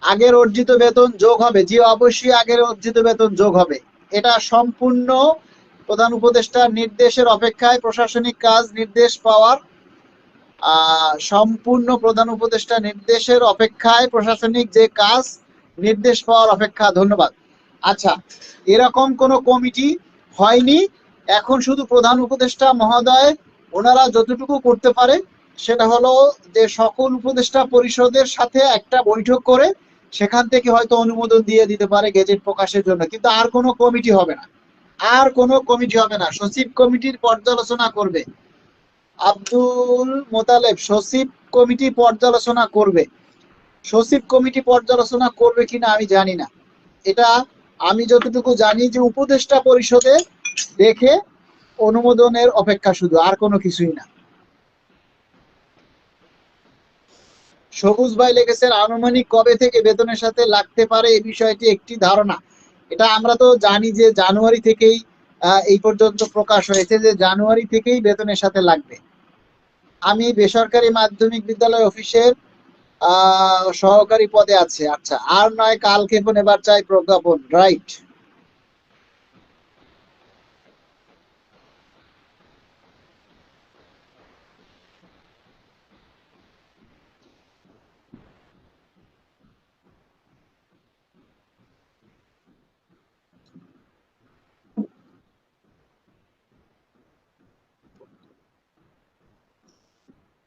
আগের অর্জিত বেতন যোগ হবে, জি অবশ্যই আগের অর্জিত বেতন যোগ হবে। এটা সম্পূর্ণ প্রধান উপদেষ্টার নির্দেশের অপেক্ষায়, প্রশাসনিক কাজ নির্দেশ পাওয়ার সম্পূর্ণ প্রধান উপদেষ্টা নির্দেশের অপেক্ষায়, প্রশাসনিক যে কাজ নির্দেশ পাওয়ার অপেক্ষা। ধন্যবাদ। আচ্ছা, এরকম কোনো কমিটি হয়নি। এখন শুধু প্রধান উপদেষ্টা মহোদয় ওনারা যতটুকু করতে পারে সেটা হলো যে সকল উপদেষ্টা পরিষদের সাথে একটা বৈঠক করে সেখান থেকে হয়তো অনুমোদন দিয়ে দিতে পারে গেজেট প্রকাশের জন্য, কিন্তু আর কোনো কমিটি হবে না, আর কোনো কমিটি হবে না। সচিব কমিটির পর্যালোচনা করবে আব্দুল মোতালেব, সচিব কমিটি পর্যালোচনা করবে। সচিব কমিটি পর্যালোচনা করবে কিনা আমি জানি না, এটা আমি যতটুকু জানি যে উপদেষ্টা পরিষদে দেখে অনুমোদনের অপেক্ষা, শুধু আর কোনো কিছুই না। সবুজ ভাই লিখেছেন আনুমানিক কবে থেকে বেতনের সাথে লাগতে পারে এই বিষয়টি একটি ধারণা। এটা আমরা তো জানি যে জানুয়ারি থেকেই এই পর্যন্ত প্রকাশ হয়েছে যে জানুয়ারি থেকেই বেতনের সাথে লাগবে। আমি বেসরকারি মাধ্যমিক বিদ্যালয় অফিসের সহকারী পদে আছে। আচ্ছা, আর নয় কাল ক্ষেপণ, এবার চাই প্রজ্ঞাপন। রাইট।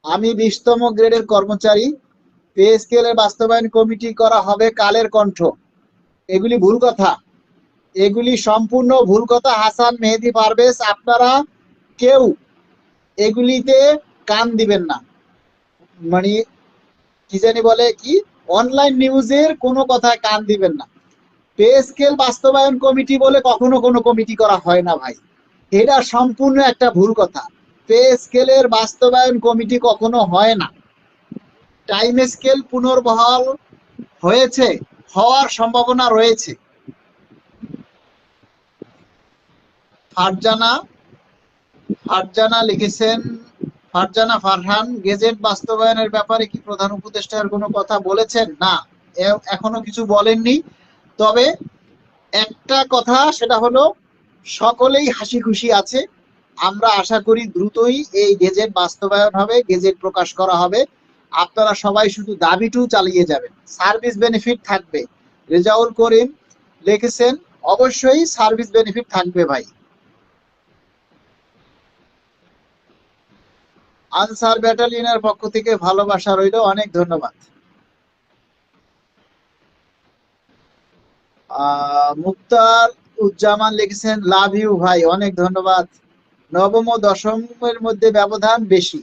আমি 20তম গ্রেডের কর্মচারী, পে স্কেলের বাস্তবায়ন কমিটি করা হবে কালের কণ্ঠ। এগুলি ভুল কথা, এগুলি সম্পূর্ণ ভুল কথা। হাসান মেহেদি পারভেজ, আপনারা কেউ এগুলিতে কান দিবেন না। মানে কি জানি বলে কি, অনলাইন নিউজের কোনো কথায় কান দিবেন না। পে স্কেল বাস্তবায়ন কমিটি বলে কখনো কোনো কমিটি করা হয় না ভাই, এটা সম্পূর্ণ একটা ভুল কথা। পে স্কেলের বাস্তবায়ন কমিটি কখনো হয় না। টাইম স্কেল পুনর্বহাল হয়েছে, হওয়ার সম্ভাবনা রয়েছে। ফারজানা ফারজানা লিখেছেন, ফারজানা ফারহান, গেজেট বাস্তবায়নের ব্যাপারে কি প্রধান উপদেষ্টার কোনো কথা বলেছেন? না, এখনো কিছু বলেননি। তবে একটা কথা, সেটা হলো সকলেই হাসি খুশি আছে। আমরা আশা করি দ্রুতই এই গেজেট বাস্তবায়ন হবে, গেজেট প্রকাশ করা হবে। আপনারা সবাই শুধু দাবিটু চালিয়ে যাবেন, সার্ভিস বেনিফিট থাকবে। রেজাউল করিম লিখেছেন অবশ্যই সার্ভিস বেনিফিট থাকবে ভাই। আনসার ব্যাটালিয়নের পক্ষ থেকে ভালোবাসা রইল, অনেক ধন্যবাদ। মুক্তার উজ্জামান লিখেছেন লাভ ইউ ভাই, অনেক ধন্যবাদ। নবম ও দশমের মধ্যে ব্যবধান বেশি,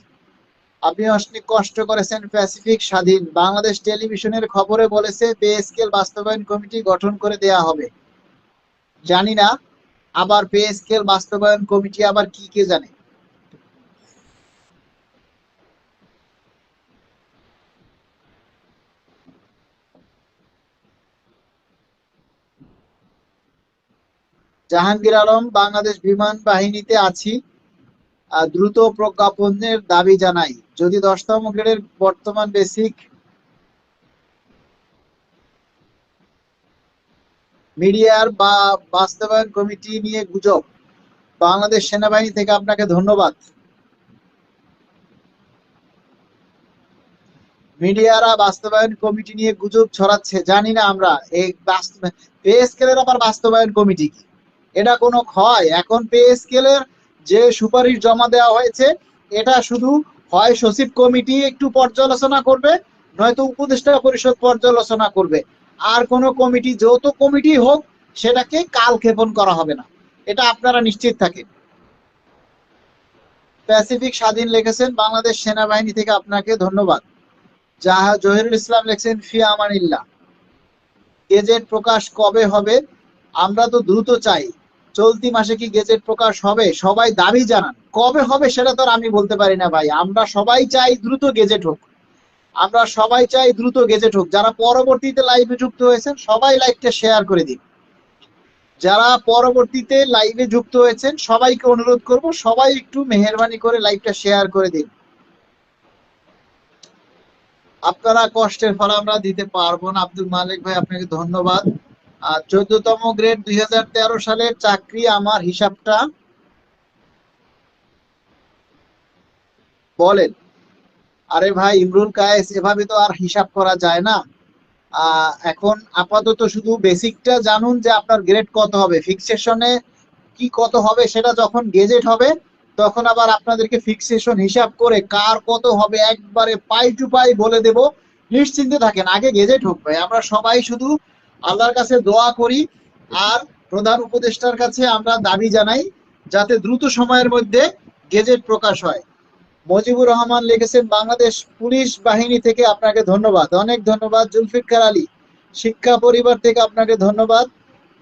আপনি অনেক কষ্ট করেছেন। প্যাসিফিক স্বাধীন, বাংলাদেশ টেলিভিশনের খবরে বলেছে পে স্কেল বাস্তবায়ন কমিটি গঠন করে দেয়া হবে। জানি না, আবার পে স্কেল বাস্তবায়ন কমিটি আবার কি, কে জানে। জাহাঙ্গীর আলম, বাংলাদেশ বিমান বাহিনীতে আছি, দ্রুত প্রজ্ঞাপনের দাবি জানাই। যদি 10তম গ্রেডের বর্তমান বেসিক মিডিয়ার বা বাস্তবায়ন কমিটি নিয়ে গুজব, বাংলাদেশ সেনাবাহিনী থেকে আপনাকে ধন্যবাদ। মিডিয়ারা বাস্তবায়ন কমিটি নিয়ে গুজব ছড়াচ্ছে, জানি না আমরা এই পে স্কেলের আবার বাস্তবায়ন কমিটি কি, এটা কোনো হয়? এখন পে স্কেলের যে সুপারিশ জমা দেওয়া হয়েছে, এটা শুধু হয় সচিব কমিটি একটু পর্যালোচনা করবে, নয়তো উপদেষ্টা পরিষদ পর্যালোচনা করবে। আর কোনো কমিটি, যৌথ কমিটি হোক, সেটাকে কালক্ষেপণ করা হবে না, এটা আপনারা নিশ্চিত থাকেন। প্যাসিফিক স্বাধীন লিখেছেন বাংলাদেশ সেনাবাহিনী থেকে আপনাকে ধন্যবাদ। জহিরুল ইসলাম লিখছেন ফি আমানিল্লাহ। গেজেট প্রকাশ কবে হবে? আমরা তো দ্রুত চাই, চলতি মাসে কি গেজেট প্রকাশ হবে? সবাই দাবি জানান, কবে হবে সেটা তো আমি বলতে পারি না ভাই। আমরা সবাই চাই দ্রুত গেজেট হোক, আমরা সবাই চাই দ্রুত গেজেট হোক। যারা পরবর্তীতে লাইভে যুক্ত হয়েছেন সবাই লাইভটা শেয়ার করে দিন। যারা পরবর্তীতে লাইভে যুক্ত হয়েছেন সবাইকে অনুরোধ করব, সবাই একটু মেহেরবানি করে লাইভটা শেয়ার করে দিন। আপনারা কষ্টের ফল আমরা দিতে পারবো না। আব্দুল মালিক ভাই আপনাকে ধন্যবাদ। 14তম গ্রেড 2013 সালের চাকরি, আমার হিসাবটা বলেন। আরে ভাই ইমরুল কায়েস, এভাবে তো আর হিসাব করা যায় না। এখন আপাতত শুধু বেসিকটা জানুন যে আপনার গ্রেড কত হবে, ফিক্সেশনে কি কত হবে সেটা যখন গেজেট হবে তখন আবার আপনাদেরকে ফিক্সেশন হিসাব করে কার কত হবে একবারে পাই টু পাই বলে দেব। নিশ্চিন্তে থাকেন, আগে গেজেট হোক ভাই। আমরা সবাই শুধু আল্লাহর কাছে দোয়া করি আর প্রধান উপদেষ্টার কাছে আমরা দাবি জানাই যাতে দ্রুত সময়ের মধ্যে গেজেট প্রকাশ হয়। মজিবুর রহমান লিখেছেন বাংলাদেশ পুলিশ বাহিনী থেকে আপনাকে ধন্যবাদ, অনেক ধন্যবাদ। জুলফিকার আলী শিক্ষা পরিবার থেকে আপনাকে ধন্যবাদ।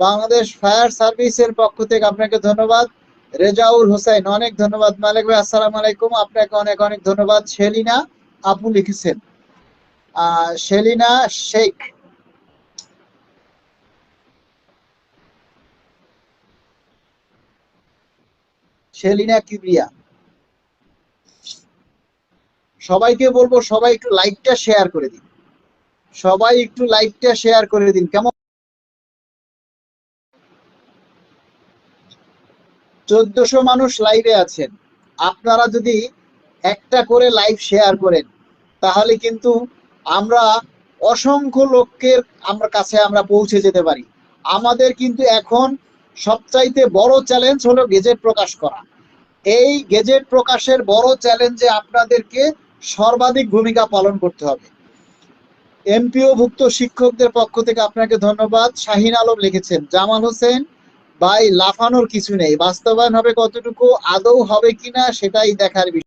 বাংলাদেশ ফায়ার সার্ভিসের পক্ষ থেকে আপনাকে ধন্যবাদ। রেজাউল হোসেন অনেক ধন্যবাদ। মালিক ভাই আসসালামু আলাইকুম, আপনাকে অনেক অনেক ধন্যবাদ। সেলিনা আপু লিখেছেন, সেলিনা শেখ, সেলিনা কিবরিয়া, সবাইকে বলবো সবাই একটু লাইকটা শেয়ার করে দিন, সবাই একটু লাইকটা শেয়ার করে দিন। কেমন 1400 মানুষ লাইভে আছেন, আপনারা যদি একটা করে লাইভ শেয়ার করেন তাহলে কিন্তু আমরা অসংখ্য লোকের আমরা কাছে আমরা পৌঁছে যেতে পারি। আমাদের কিন্তু এখন সবচাইতে বড় চ্যালেঞ্জ হলো গেজেট প্রকাশ করা। এই গেজেট প্রকাশের বড় চ্যালেঞ্জে আপনাদেরকে সর্বাধিক ভূমিকা পালন করতে হবে। এমপিও ভুক্ত শিক্ষকদের পক্ষ থেকে আপনাকে ধন্যবাদ। শাহিন আলম লিখেছেন, জামাল হোসেন ভাই লাফানোর কিছু নেই, বাস্তবায়ন হবে কতটুকু, আদৌ হবে কিনা সেটাই দেখার বিষয়।